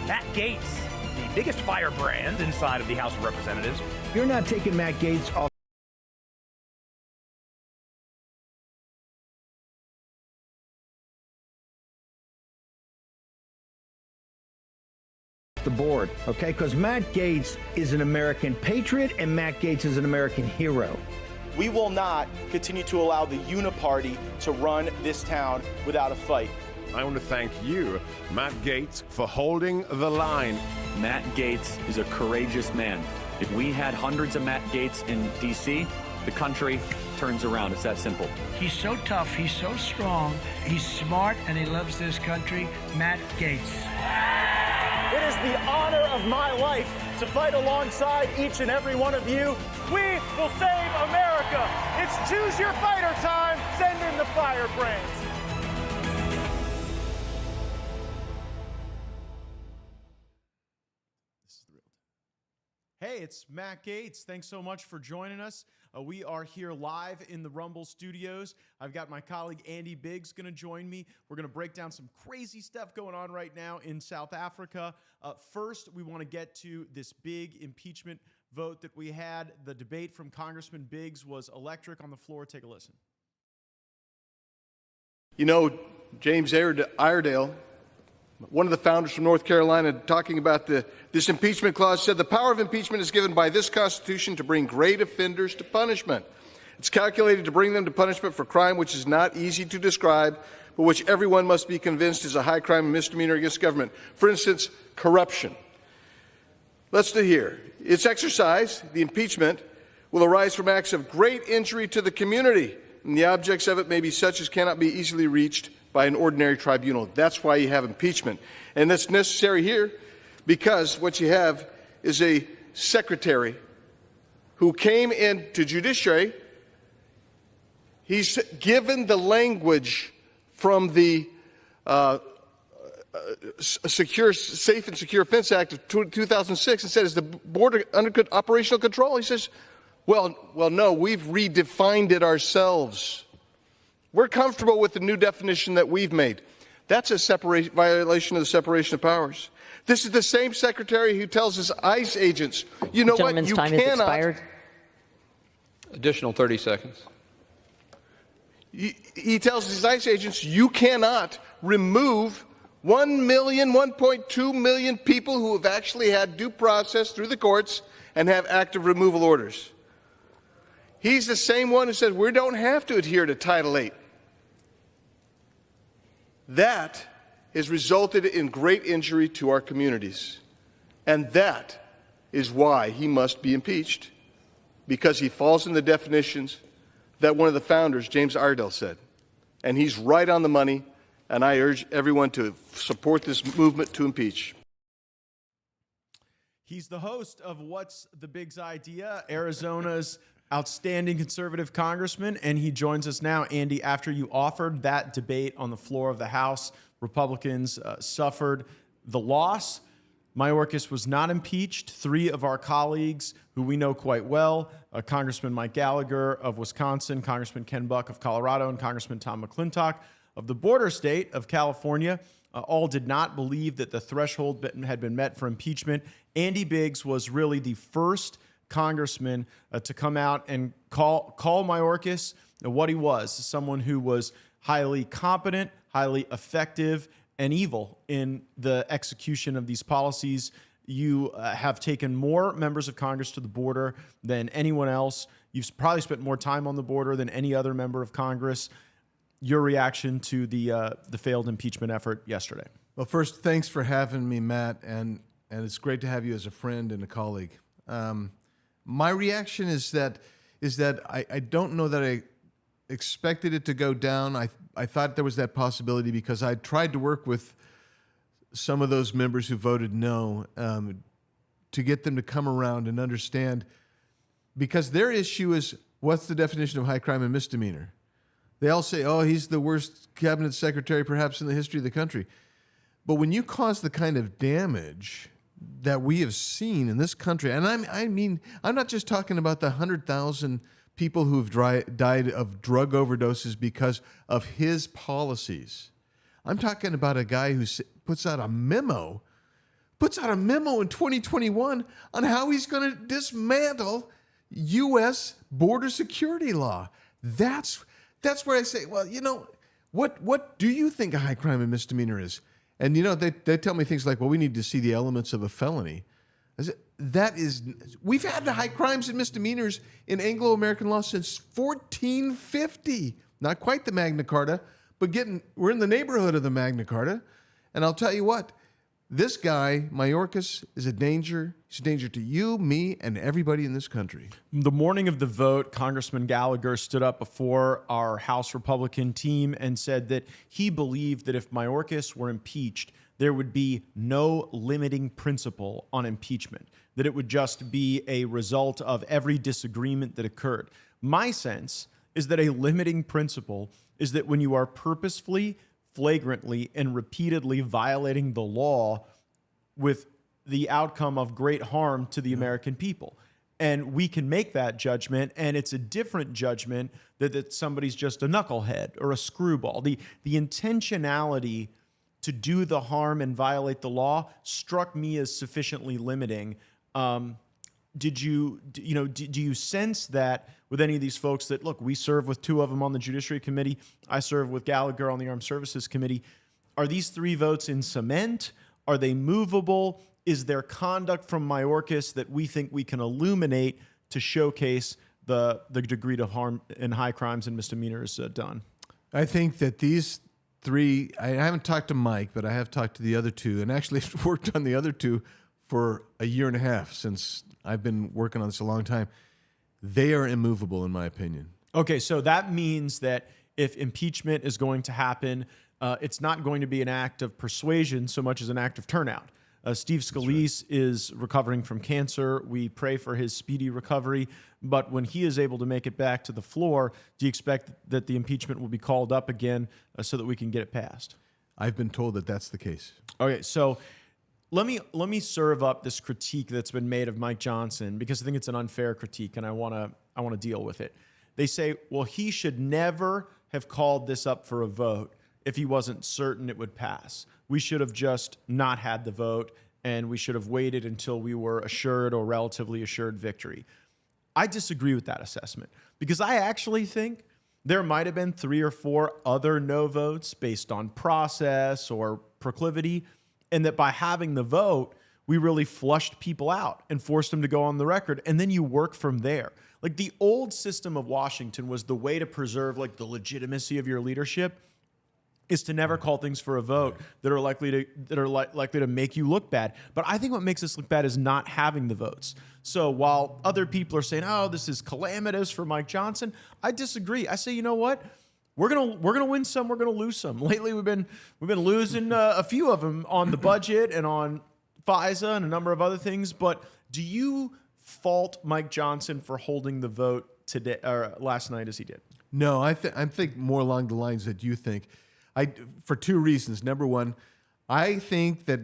Matt Gaetz, the biggest firebrand inside of the House of Representatives. You're not taking Matt Gaetz off the board, okay? Because Matt Gaetz is an American patriot and Matt Gaetz is an American hero. We will not continue to allow the uniparty to run this town without a fight. I want to thank you, Matt Gaetz, for holding the line. Matt Gaetz is a courageous man. If we had hundreds of Matt Gaetz in D.C., the country turns around. It's that simple. He's so tough, he's so strong, he's smart, and he loves this country. Matt Gaetz. It is the honor of my life to fight alongside each and every one of you. We will save America. It's choose your fighter time. Send in the Firebrands. Hey, it's Matt Gaetz. Thanks so much for joining us. We are here live in the Rumble Studios. I've got my colleague Andy Biggs going to join me. We're going to break down some crazy stuff going on right now in South Africa. First, we want to get to this big impeachment vote that we had. The debate from Congressman Biggs was electric on the floor. Take a listen. You know, James Iredale, one of the founders from North Carolina, talking about this impeachment clause, said the power of impeachment is given by this Constitution to bring great offenders to punishment. It's calculated to bring them to punishment for crime which is not easy to describe, but which everyone must be convinced is a high crime and misdemeanor against government. For instance, corruption. Let's do here. Its exercise, the impeachment, will arise from acts of great injury to the community, and the objects of it may be such as cannot be easily reached by an ordinary tribunal. That's why you have impeachment. And that's necessary here because what you have is a secretary who came into judiciary. He's given the language from the Safe and Secure Offense Act of 2006 and said, is the border under operational control? He says, well, no, we've redefined it ourselves. We're comfortable with the new definition that we've made. That's a violation of the separation of powers. This is the same secretary who tells his ICE agents, you know what, you time cannot. has expired. Additional 30 seconds. He tells his ICE agents, you cannot remove 1 million, 1.2 million people who have actually had due process through the courts and have active removal orders. He's the same one who says we don't have to adhere to Title VIII. That has resulted in great injury to our communities. And that is why he must be impeached, because he falls in the definitions that one of the founders, James Iredale, said. And he's right on the money, and I urge everyone to support this movement to impeach. He's the host of What's the Big's Idea, Arizona's outstanding conservative congressman, and he joins us now. Andy, after you offered that debate on the floor of the House, Republicans suffered the loss. Mayorkas was not impeached. Three of our colleagues, who we know quite well, Congressman Mike Gallagher of Wisconsin, Congressman Ken Buck of Colorado, and Congressman Tom McClintock of the border state of California, all did not believe that the threshold had been met for impeachment. Andy Biggs was really the first congressman to come out and call Mayorkas what he was, someone who was highly competent, highly effective, and evil in the execution of these policies. You have taken more members of Congress to the border than anyone else. You've probably spent more time on the border than any other member of Congress. Your reaction to the failed impeachment effort yesterday? Well, first, thanks for having me, Matt, and it's great to have you as a friend and a colleague. My reaction is that I don't know that I expected it to go down. I thought there was that possibility because I tried to work with some of those members who voted no to get them to come around and understand, because their issue is what's the definition of high crime and misdemeanor. They all say, oh, he's the worst cabinet secretary perhaps in the history of the country. But when you cause the kind of damage that we have seen in this country, and I mean, I'm not just talking about the 100,000 people who've died of drug overdoses because of his policies. I'm talking about a guy who puts out a memo puts out a memo in 2021 on how he's going to dismantle U.S. border security law. That's where I say, well, you know, what do you think a high crime and misdemeanor is? And, you know, they tell me things like, well, we need to see the elements of a felony. We've had the high crimes and misdemeanors in Anglo-American law since 1450. Not quite the Magna Carta, but we're in the neighborhood of the Magna Carta. And I'll tell you what, this guy, Mayorkas, is a danger. He's a danger to you, me, and everybody in this country. The morning of the vote, Congressman Gallagher stood up before our House Republican team and said that he believed that if Mayorkas were impeached, there would be no limiting principle on impeachment, that it would just be a result of every disagreement that occurred. My sense is that a limiting principle is that when you are purposefully, flagrantly, and repeatedly violating the law with the outcome of great harm to the American people. And we can make that judgment, and it's a different judgment that somebody's just a knucklehead or a screwball. The intentionality to do the harm and violate the law struck me as sufficiently limiting. Do you sense that with any of these folks that, look, we serve with two of them on the Judiciary Committee, I serve with Gallagher on the Armed Services Committee. Are these three votes in cement? Are they movable? Is there conduct from Mayorkas that we think we can illuminate to showcase the degree of harm and high crimes and misdemeanors done? I think that these three, I haven't talked to Mike, but I have talked to the other two, and actually worked on the other two for a year and a half since I've been working on this a long time. They are immovable, in my opinion. Okay, so that means that if impeachment is going to happen, it's not going to be an act of persuasion so much as an act of turnout. Steve Scalise is recovering from cancer. We pray for his speedy recovery. But when he is able to make it back to the floor, do you expect that the impeachment will be called up again so that we can get it passed? I've been told that that's the case. Okay, so let me serve up this critique that's been made of Mike Johnson, because I think it's an unfair critique, and I want to deal with it. They say, well, he should never have called this up for a vote if he wasn't certain it would pass. We should have just not had the vote, and we should have waited until we were assured or relatively assured victory. I disagree with that assessment, because I actually think there might have been 3 or 4 other no votes based on process or proclivity, and that by having the vote, we really flushed people out and forced them to go on the record, and then you work from there. Like, the old system of Washington was the way to preserve, like, the legitimacy of your leadership is to never call things for a vote that are likely to make you look bad. But I think what makes us look bad is not having the votes. So while other people are saying, "Oh, this is calamitous for Mike Johnson," I disagree. I say, you know what? We're gonna win some. We're gonna lose some. Lately, we've been losing a few of them on the budget and on FISA and a number of other things. But do you fault Mike Johnson for holding the vote today or last night as he did? No, I think more along the lines that you think. For 2 reasons. Number one, I think that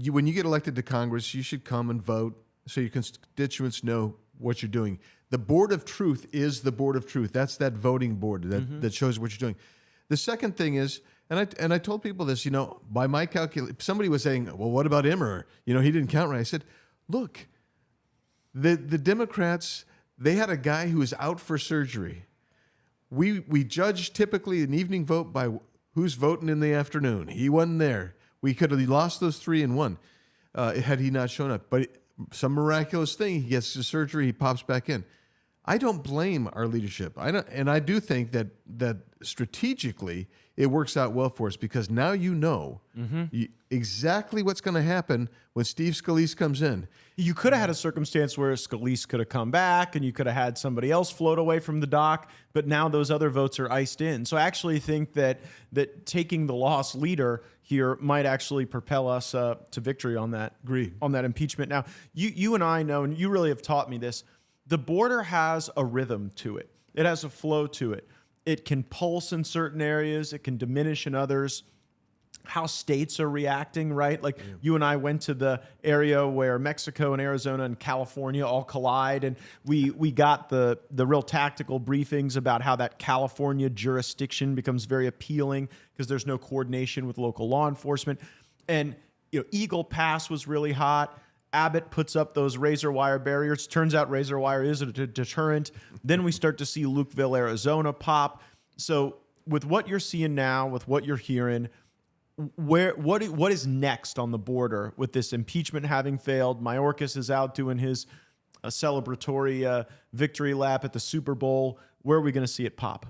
when you get elected to Congress, you should come and vote so your constituents know what you're doing. The Board of Truth is the Board of Truth. That's that voting board that shows what you're doing. The second thing is, and I told people this, you know, by my calculation, somebody was saying, well, what about Emmer? You know, he didn't count right. I said, look, the Democrats, they had a guy who was out for surgery. We judge typically an evening vote by who's voting in the afternoon. He wasn't there. We could have lost those 3 and 1 had he not shown up. But some miraculous thing, he gets to surgery, he pops back in. I don't blame our leadership. I do think that strategically it works out well for us, because now you know exactly what's going to happen when Steve Scalise comes in. You could have had a circumstance where Scalise could have come back and you could have had somebody else float away from the dock, but now those other votes are iced in. So I actually think that taking the lost leader here might actually propel us to victory on that impeachment. Now, you and I know, and you really have taught me this, the border has a rhythm to it. It has a flow to it. It can pulse in certain areas. It can diminish in others. How states are reacting, right? Like you and I went to the area where Mexico and Arizona and California all collide, and we got the real tactical briefings about how that California jurisdiction becomes very appealing because there's no coordination with local law enforcement. And Eagle Pass was really hot. Abbott puts up those razor wire barriers. Turns out razor wire is a deterrent. Then we start to see Lukeville, Arizona pop. So with what you're seeing now, with what you're hearing, what is next on the border with this impeachment having failed? Mayorkas is out doing his celebratory victory lap at the Super Bowl. Where are we going to see it pop?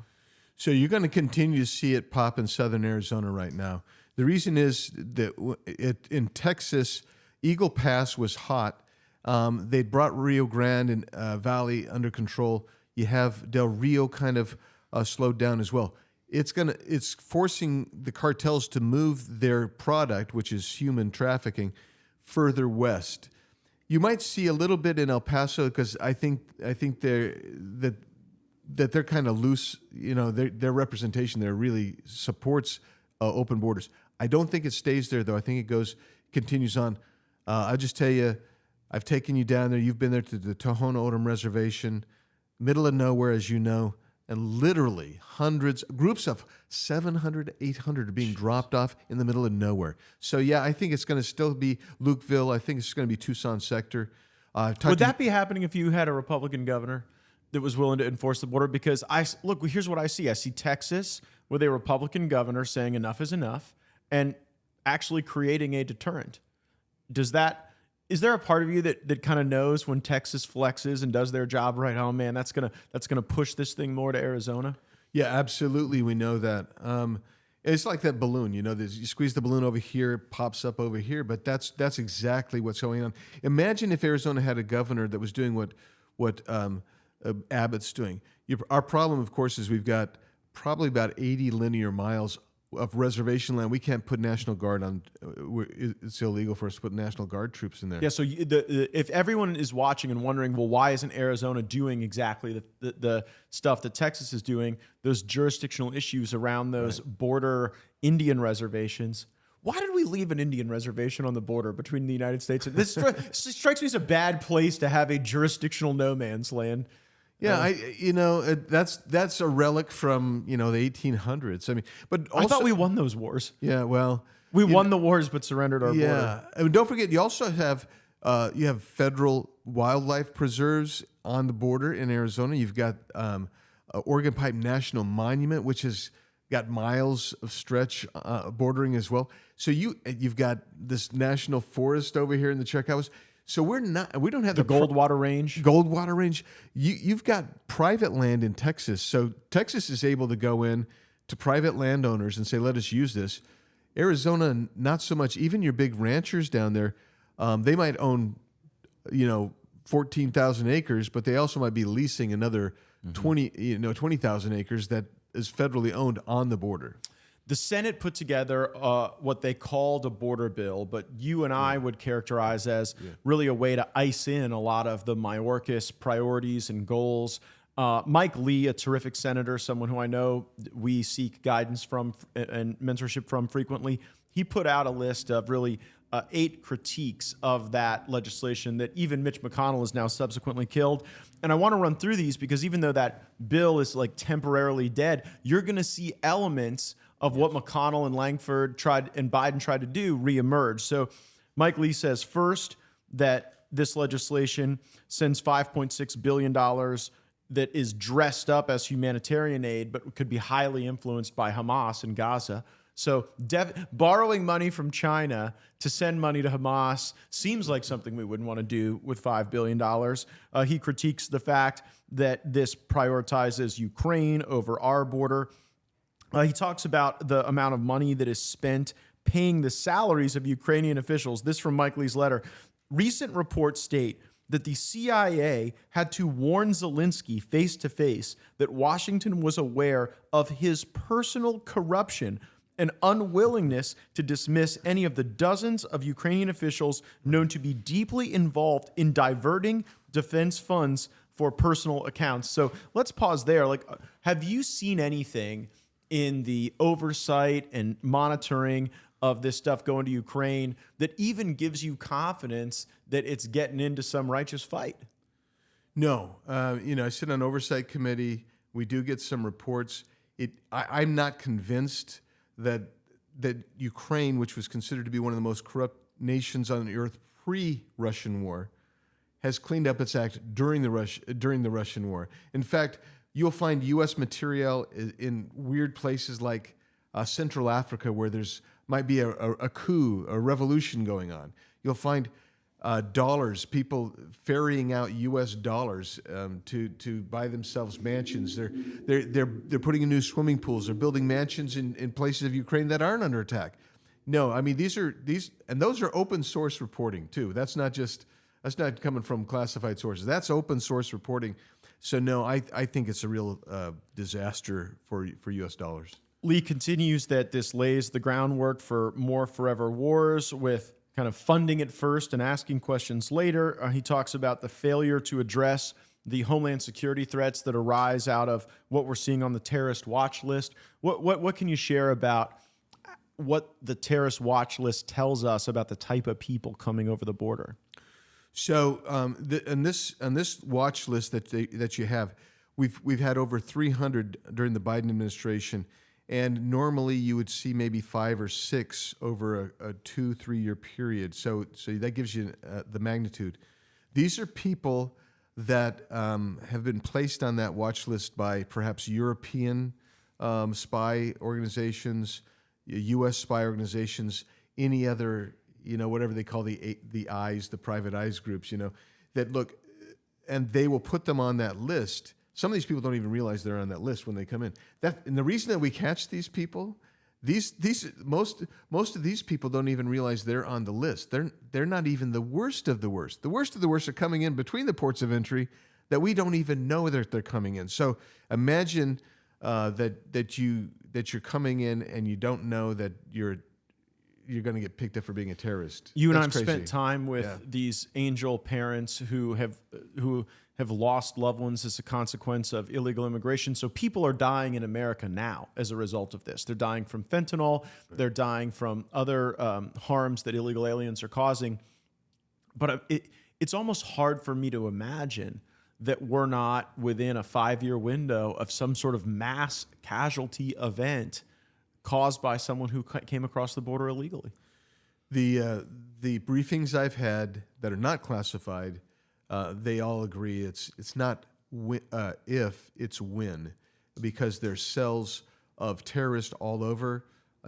So you're going to continue to see it pop in southern Arizona right now. The reason is that in Texas, Eagle Pass was hot. They brought Rio Grande and Valley under control. You have Del Rio kind of slowed down as well. It's forcing the cartels to move their product, which is human trafficking, further west. You might see a little bit in El Paso because I think they're kind of loose. Their representation there really supports open borders. I don't think it stays there though. I think it continues on. I'll just tell you, I've taken you down there. You've been there to the Tohono O'odham Reservation, middle of nowhere, as you know, and literally groups of 700, 800 are being dropped off in the middle of nowhere. So, yeah, I think it's going to still be Lukeville. I think it's going to be Tucson sector. Would that be happening if you had a Republican governor that was willing to enforce the border? Because here's what I see. I see Texas with a Republican governor saying enough is enough and actually creating a deterrent. Is there a part of you that kind of knows when Texas flexes and does their job right? Oh man, that's gonna push this thing more to Arizona. Yeah, absolutely. We know that. It's like that balloon. You squeeze the balloon over here, it pops up over here. But that's exactly what's going on. Imagine if Arizona had a governor that was doing what Abbott's doing. Our problem, of course, is we've got probably about 80 linear miles of reservation land. We can't put National Guard on. It's illegal for us to put National Guard troops in there. Yeah. So if everyone is watching and wondering, well, why isn't Arizona doing exactly the stuff that Texas is doing? Those jurisdictional issues around those border Indian reservations. Why did we leave an Indian reservation on the border between the United States and this? Strikes me as a bad place to have a jurisdictional no man's land. Yeah, that's a relic from the 1800s. I mean, but also, I thought we won those wars. Yeah, well, we won the wars, but surrendered our border. Yeah, and don't forget, you also have federal wildlife preserves on the border in Arizona. You've got Oregon Pipe National Monument, which has got miles of stretch bordering as well. So you've got this national forest over here in the Chehalis. So we don't have the Goldwater Range. Goldwater Range. You've got private land in Texas. So Texas is able to go in to private landowners and say, let us use this. Arizona, not so much. Even your big ranchers down there, they might own, 14,000 acres, but they also might be leasing another 20,000 acres that is federally owned on the border. The Senate put together what they called a border bill, but you and I would characterize as really a way to ice in a lot of the Mayorkas priorities and goals. Mike Lee, a terrific senator, someone who I know we seek guidance from and mentorship from frequently, he put out a list of really 8 critiques of that legislation that even Mitch McConnell has now subsequently killed. And I want to run through these because even though that bill is like temporarily dead, you're going to see elements of what McConnell and Langford Biden tried to do reemerge. So Mike Lee says first that this legislation sends $5.6 billion that is dressed up as humanitarian aid, but could be highly influenced by Hamas in Gaza. So borrowing money from China to send money to Hamas seems like something we wouldn't want to do with $5 billion. He critiques the fact that this prioritizes Ukraine over our border. He talks about the amount of money that is spent paying the salaries of Ukrainian officials. This from Mike Lee's letter. Recent reports state that the CIA had to warn Zelensky face-to-face that Washington was aware of his personal corruption and unwillingness to dismiss any of the dozens of Ukrainian officials known to be deeply involved in diverting defense funds for personal accounts. So let's pause there. Have you seen anything in the oversight and monitoring of this stuff going to Ukraine that even gives you confidence that it's getting into some righteous fight? No. I sit on oversight committee. We do get some reports. I'm not convinced that Ukraine, which was considered to be one of the most corrupt nations on the earth pre-Russian war has cleaned up its act during the Russian war. In fact, you'll find U.S. material in weird places like Central Africa, where might be a coup, a revolution going on. You'll find dollars, people ferrying out U.S. dollars to buy themselves mansions. They're putting in new swimming pools. They're building mansions in places of Ukraine that aren't under attack. No, I mean these and those are open source reporting too. That's not coming from classified sources. That's open source reporting. So no, I think it's a real disaster for U.S. dollars. Lee continues that this lays the groundwork for more forever wars, with kind of funding it first and asking questions later. He talks about the failure to address the homeland security threats that arise out of what we're seeing on the terrorist watch list. What can you share about what the terrorist watch list tells us about the type of people coming over the border? So on this watch list that you have, we've had over 300 during the Biden administration. And normally you would see maybe 5 or 6 over a 2-3 year period. So that gives you the magnitude. These are people that have been placed on that watch list by perhaps European spy organizations, U.S. spy organizations, any other, whatever they call the eyes, the private eyes groups, that look, and they will put them on that list. Some of these people don't even realize they're on that list when they come in. And the reason that we catch these people, most of these people don't even realize they're on the list. They're not even the worst of the worst. The worst of the worst are coming in between the ports of entry that we don't even know that they're coming in. So imagine that you're coming in and you don't know that you're going to get picked up for being a terrorist. You and I have crazy. spent time with these angel parents who have lost loved ones as a consequence of illegal immigration. So people are dying in America now as a result of this. They're dying from fentanyl. They're dying from other harms that illegal aliens are causing. But it's almost hard for me to imagine that we're not within a 5-year window of some sort of mass casualty event caused by someone who came across the border illegally. The briefings I've had that are not classified, they all agree it's not if, it's when, because there's cells of terrorists all over.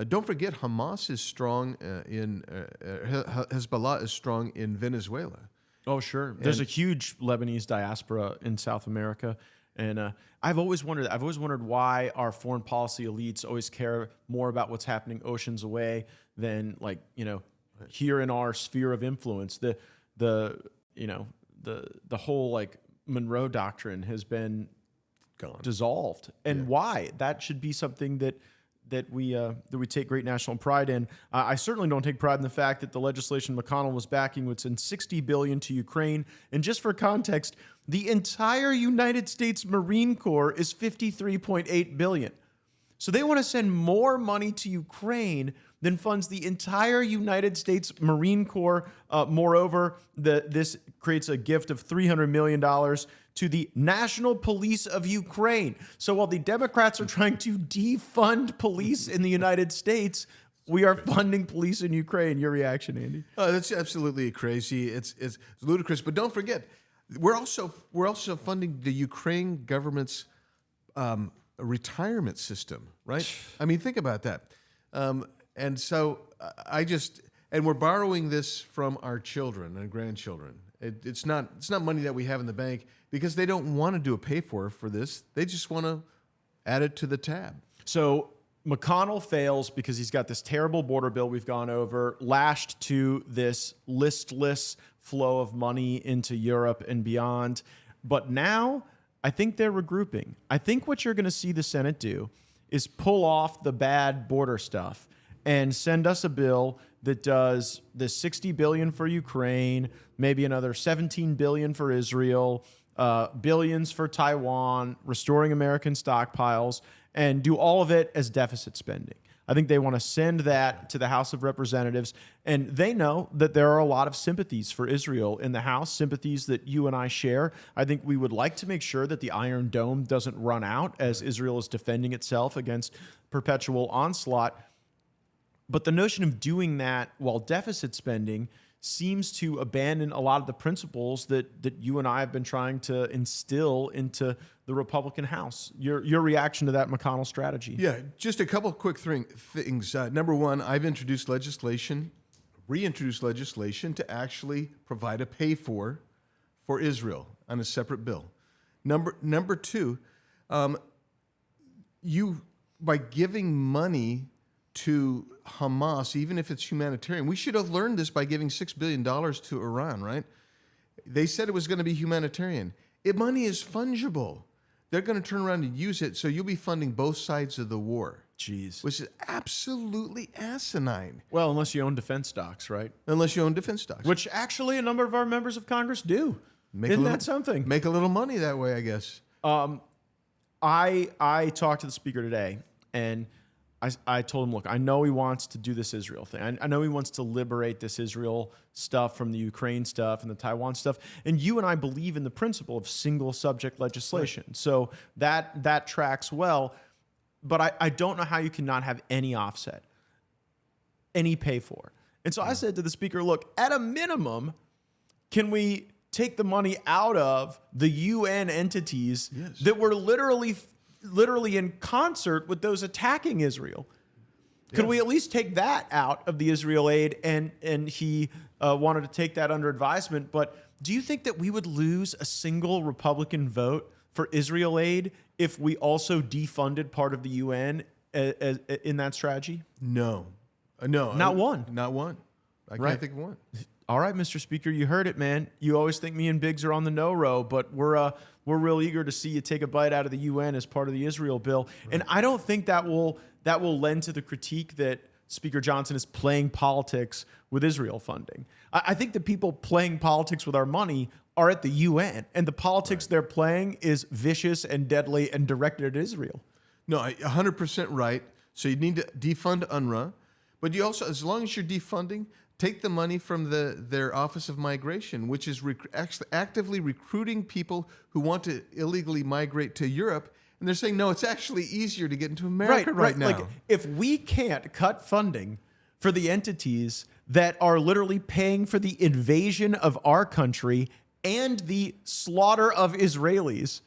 Don't forget, Hamas is strong Hezbollah is strong in Venezuela. Oh, sure. There's a huge Lebanese diaspora in South America. And I've always wondered why our foreign policy elites always care more about what's happening oceans away than, here in our sphere of influence. The whole Monroe Doctrine has been dissolved. And why? That should be something that we take great national pride in. I certainly don't take pride in the fact that the legislation McConnell was backing would send $60 billion to Ukraine. And just for context, the entire United States Marine Corps is $53.8 billion. So they want to send more money to Ukraine than funds the entire United States Marine Corps. Moreover, this creates a gift of $300 million to the National Police of Ukraine. So while the Democrats are trying to defund police in the United States, we are funding police in Ukraine. Your reaction, Andy? Oh, that's absolutely crazy. It's ludicrous. But don't forget, we're also funding the Ukraine government's retirement system, right? I mean, think about that. And so and we're borrowing this from our children and grandchildren. It's not money that we have in the bank, because they don't want to do a pay for this. They just want to add it to the tab. So McConnell fails because he's got this terrible border bill we've gone over, lashed to this listless flow of money into Europe and beyond. But now I think they're regrouping. I think what you're going to see the Senate do is pull off the bad border stuff and send us a bill that does the $60 billion for Ukraine, maybe another $17 billion for Israel, billions for Taiwan, restoring American stockpiles, and do all of it as deficit spending. I think they want to send that to the House of Representatives, and they know that there are a lot of sympathies for Israel in the House, sympathies that you and I share. I think we would like to make sure that the Iron Dome doesn't run out as Israel is defending itself against perpetual onslaught. But the notion of doing that while deficit spending seems to abandon a lot of the principles that you and I have been trying to instill into the Republican House. Your reaction to that McConnell strategy? Yeah, just a couple of quick things. Number one, I've reintroduced legislation to actually provide a pay-for Israel on a separate bill. Number two, by giving money to Hamas, even if it's humanitarian, we should have learned this by giving $6 billion to Iran, right? They said it was going to be humanitarian. Money is fungible. They're going to turn around and use it, so you'll be funding both sides of the war. Jeez. Which is absolutely asinine. Well, unless you own defense stocks, right? Unless you own defense stocks. Which actually a number of our members of Congress do. Isn't that something? Make a little money that way, I guess. I talked to the speaker today, and I told him, look, I know he wants to do this Israel thing. I know he wants to liberate this Israel stuff from the Ukraine stuff and the Taiwan stuff. And you and I believe in the principle of single subject legislation. Right. So that tracks well. But I don't know how you cannot have any offset, any pay for. And so I said to the speaker, look, at a minimum, can we take the money out of the UN entities that were literally in concert with those attacking Israel? Could we at least take that out of the Israel aid? And he wanted to take that under advisement. But do you think that we would lose a single Republican vote for Israel aid if we also defunded part of the UN in that strategy? No. Not one. Not one. I can't think of one. All right, Mr. Speaker, you heard it, man. You always think me and Biggs are on the no row, but we're real eager to see you take a bite out of the UN as part of the Israel bill. Right. And I don't think that will lend to the critique that Speaker Johnson is playing politics with Israel funding. I think the people playing politics with our money are at the UN, and the politics they're playing is vicious and deadly and directed at Israel. No, 100% right. So you need to defund UNRWA, but you also, as long as you're defunding, take the money from their Office of Migration, which is actively recruiting people who want to illegally migrate to Europe. And they're saying, no, it's actually easier to get into America right now. Like, if we can't cut funding for the entities that are literally paying for the invasion of our country and the slaughter of Israelis,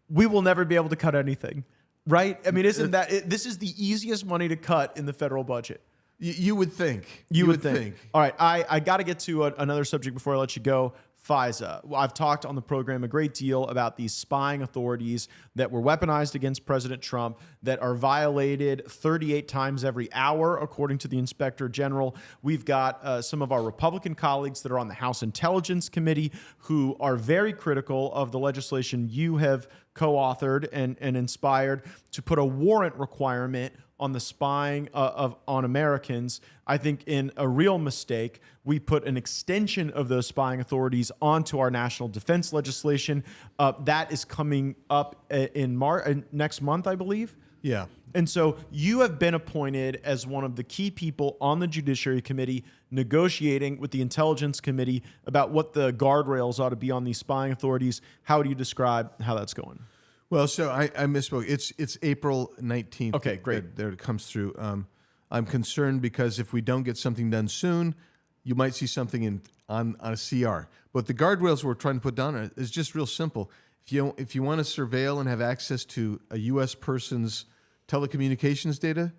we will never be able to cut anything, right? I mean, this is the easiest money to cut in the federal budget? You would think. You would think. All right, I got to get to another subject before I let you go. FISA. I've talked on the program a great deal about these spying authorities that were weaponized against President Trump, that are violated 38 times every hour, according to the Inspector General. We've got some of our Republican colleagues that are on the House Intelligence Committee who are very critical of the legislation you have co-authored and inspired to put a warrant requirement on the spying on Americans. I think in a real mistake, we put an extension of those spying authorities onto our national defense legislation. That is coming up in next month, I believe. Yeah. And so you have been appointed as one of the key people on the Judiciary Committee negotiating with the Intelligence Committee about what the guardrails ought to be on these spying authorities. How do you describe how that's going? Well, so I misspoke. It's April 19th. Okay, great. There it comes through. I'm concerned because if we don't get something done soon, you might see something on a CR. But the guardrails we're trying to put down is just real simple. If you want to surveil and have access to a U.S. person's telecommunications data,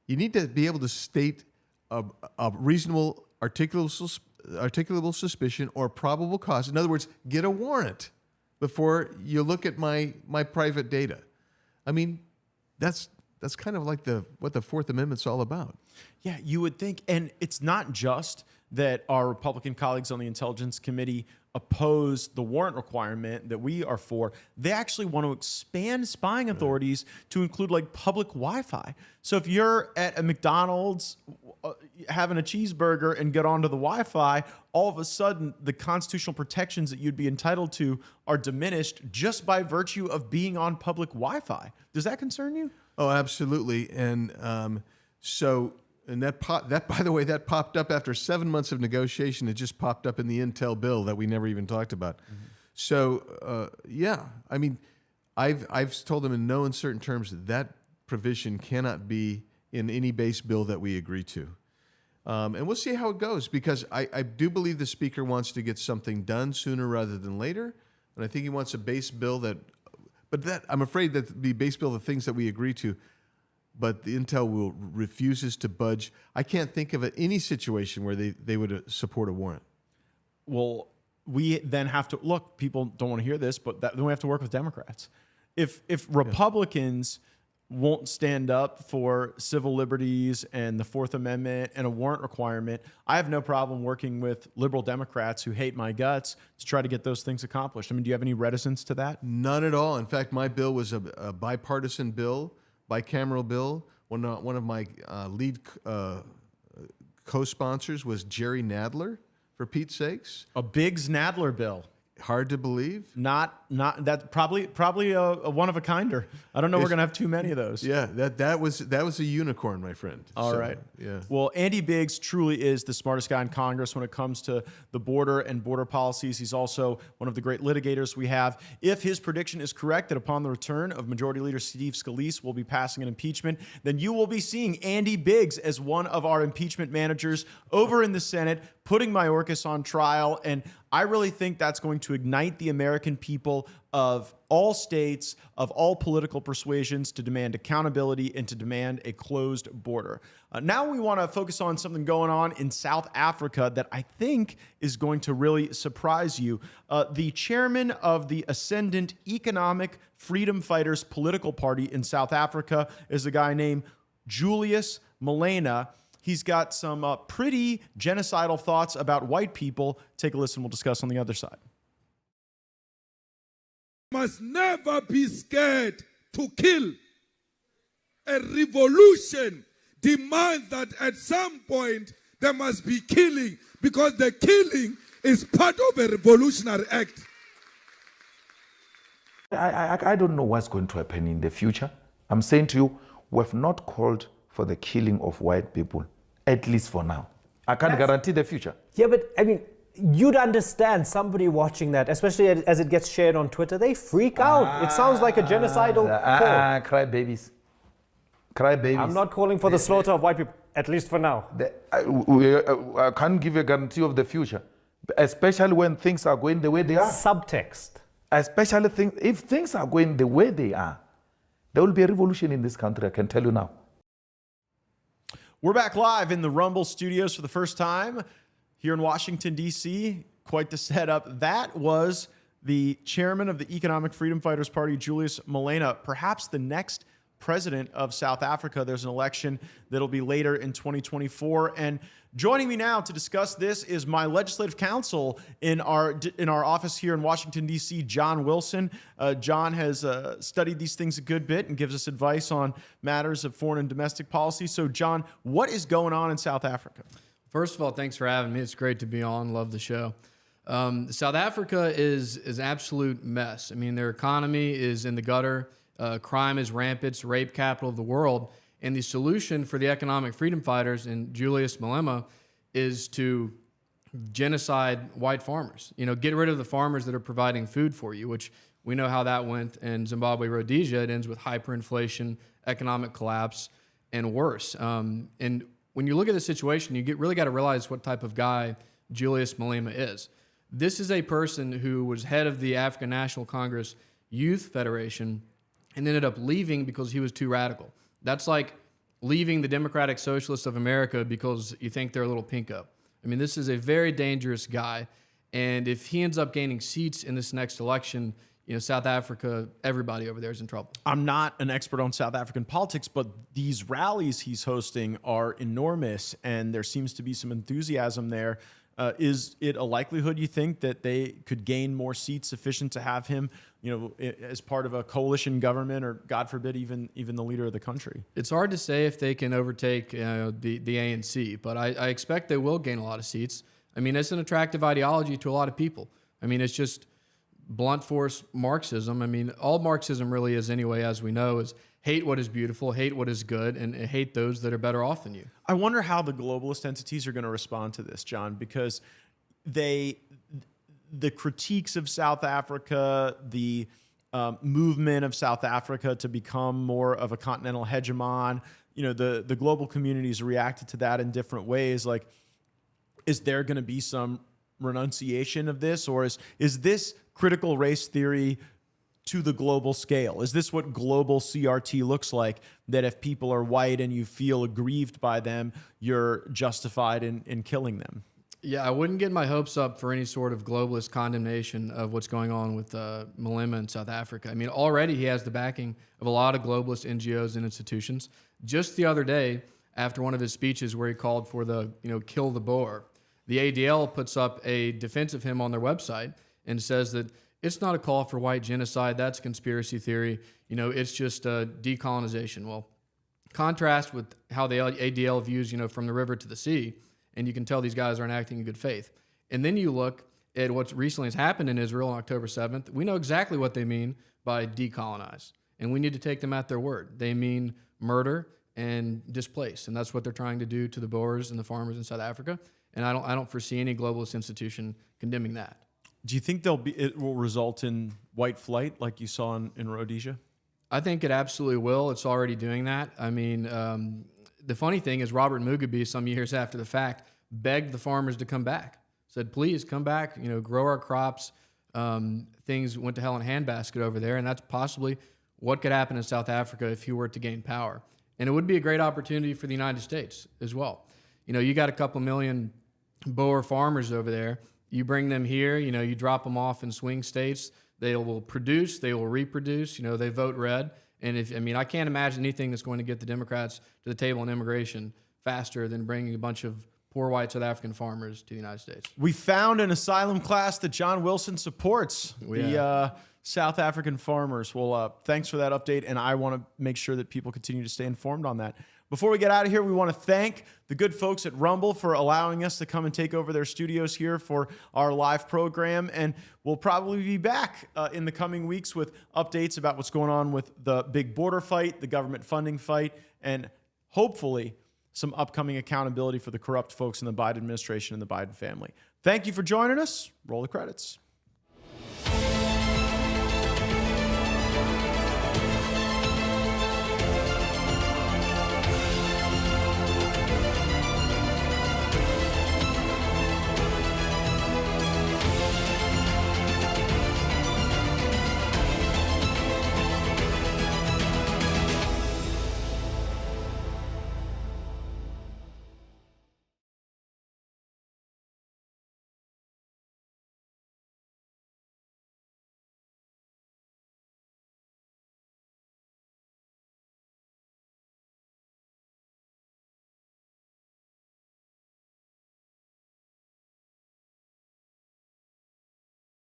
you need to be able to state a reasonable, articulable suspicion or probable cause. In other words, get a warrant before you look at my private data. I mean, that's kind of like what the Fourth Amendment's all about. Yeah, you would think. And it's not just that our Republican colleagues on the Intelligence Committee oppose the warrant requirement that we are for. They actually want to expand spying authorities to include like public Wi-Fi. So if you're at a McDonald's having a cheeseburger and get onto the Wi-Fi, all of a sudden the constitutional protections that you'd be entitled to are diminished just by virtue of being on public Wi-Fi. Does that concern you? Oh, absolutely. And that, by the way, that popped up after 7 months of negotiation. It just popped up in the Intel bill that we never even talked about. Mm-hmm. So, yeah, I mean, I've told them in no uncertain terms that provision cannot be in any base bill that we agree to. And we'll see how it goes, because I do believe the Speaker wants to get something done sooner rather than later. And I think he wants a base bill I'm afraid that the base bill, the things that we agree to, but the Intel refuses to budge. I can't think of any situation where they would support a warrant. Well, we then have to look. People don't want to hear this, but then we have to work with Democrats. If Republicans won't stand up for civil liberties and the Fourth Amendment and a warrant requirement, I have no problem working with liberal Democrats who hate my guts to try to get those things accomplished. I mean, do you have any reticence to that? None at all. In fact, my bill was a bipartisan bill, bicameral bill. One of my lead co-sponsors was Jerry Nadler, for Pete's sakes. A Biggs Nadler bill. Hard to believe. Not that probably a one of a kinder. I don't know. We're gonna have too many of those. Yeah, that was a unicorn, my friend. All right. Yeah. Well, Andy Biggs truly is the smartest guy in Congress when it comes to the border and border policies. He's also one of the great litigators we have. If his prediction is correct that upon the return of Majority Leader Steve Scalise, we'll be passing an impeachment, then you will be seeing Andy Biggs as one of our impeachment managers over in the Senate, putting Mayorkas on trial. And I really think that's going to ignite the American people of all states, of all political persuasions, to demand accountability and to demand a closed border. Now we want to focus on something going on in South Africa that I think is going to really surprise you. The chairman of the Ascendant Economic Freedom Fighters political party in South Africa is a guy named Julius Malema. He's got some pretty genocidal thoughts about white people. Take a listen. We'll discuss on the other side. Must never be scared to kill. A revolution demands that at some point there must be killing, because the killing is part of a revolutionary act. I don't know what's going to happen in the future. I'm saying to you, we have not called for the killing of white people, at least for now. I can't guarantee the future. Yeah, but I mean, you'd understand somebody watching that, especially as it gets shared on Twitter, they freak out. It sounds like a genocidal call. Cry babies. Cry babies. I'm not calling for the slaughter of white people, at least for now. I can't give you a guarantee of the future, especially when things are going the way they are. Subtext. Especially if things are going the way they are, there will be a revolution in this country, I can tell you now. We're back live in the Rumble studios for the first time here in Washington, D.C. Quite the setup. That was the chairman of the Economic Freedom Fighters Party, Julius Malema, perhaps the next president of South Africa. There's an election that'll be later in 2024. And joining me now to discuss this is my legislative counsel in our office here in Washington, D.C., John Wilson. John has studied these things a good bit and gives us advice on matters of foreign and domestic policy. So, John, what is going on in South Africa? First of all, thanks for having me. It's great to be on. Love the show. South Africa is an absolute mess. I mean, their economy is in the gutter. Crime is rampant. It's the rape capital of the world. And the solution for the economic freedom fighters and Julius Malema is to genocide white farmers. You know, get rid of the farmers that are providing food for you, which we know how that went in Zimbabwe, Rhodesia. It ends with hyperinflation, economic collapse, and worse. And when you look at the situation, you really got to realize what type of guy Julius Malema is. This is a person who was head of the African National Congress Youth Federation and ended up leaving because he was too radical. That's like leaving the Democratic Socialists of America because you think they're a little pinko. I mean, this is a very dangerous guy. And if he ends up gaining seats in this next election, you know, South Africa, everybody over there is in trouble. I'm not an expert on South African politics, but these rallies he's hosting are enormous, and there seems to be some enthusiasm there. Is it a likelihood, you think, that they could gain more seats sufficient to have him, you know, as part of a coalition government, or God forbid, even the leader of the country? It's hard to say if they can overtake the ANC, but I expect they will gain a lot of seats. I mean, it's an attractive ideology to a lot of people. I mean, it's just blunt force Marxism. I mean, all Marxism really is anyway, as we know, is hate what is beautiful, hate what is good, and hate those that are better off than you. I wonder how the globalist entities are going to respond to this, John, because the critiques of South Africa, the movement of South Africa to become more of a continental hegemon, the global community's reacted to that in different ways. Like, is there going to be some renunciation of this, or is this critical race theory to the global scale? Is this what global CRT looks like, that if people are white and you feel aggrieved by them, you're justified in killing them? Yeah, I wouldn't get my hopes up for any sort of globalist condemnation of what's going on with Malema in South Africa. I mean, already he has the backing of a lot of globalist NGOs and institutions. Just the other day, after one of his speeches where he called for the, kill the Boer, the ADL puts up a defense of him on their website and says that it's not a call for white genocide. That's conspiracy theory. It's just decolonization. Well, contrast with how the ADL views, from the river to the sea, and you can tell these guys aren't acting in good faith. And then you look at what recently has happened in Israel on October 7th. We know exactly what they mean by decolonize, and we need to take them at their word. They mean murder and displace, and that's what they're trying to do to the Boers and the farmers in South Africa. And I don't foresee any globalist institution condemning that. Do you think it will result in white flight like you saw in Rhodesia? I think it absolutely will. It's already doing that. I mean, the funny thing is Robert Mugabe, some years after the fact, begged the farmers to come back. Said, please come back, grow our crops. Things went to hell in a handbasket over there, and that's possibly what could happen in South Africa if he were to gain power. And it would be a great opportunity for the United States as well. You got a couple million Boer farmers over there. You bring them here, you drop them off in swing states. They will produce, they will reproduce, they vote red. And I can't imagine anything that's going to get the Democrats to the table on immigration faster than bringing a bunch of poor white South African farmers to the United States. We found an asylum class that John Wilson supports, the South African farmers. Well, thanks for that update, and I want to make sure that people continue to stay informed on that. Before we get out of here, we want to thank the good folks at Rumble for allowing us to come and take over their studios here for our live program. And we'll probably be back in the coming weeks with updates about what's going on with the big border fight, the government funding fight, and hopefully some upcoming accountability for the corrupt folks in the Biden administration and the Biden family. Thank you for joining us. Roll the credits.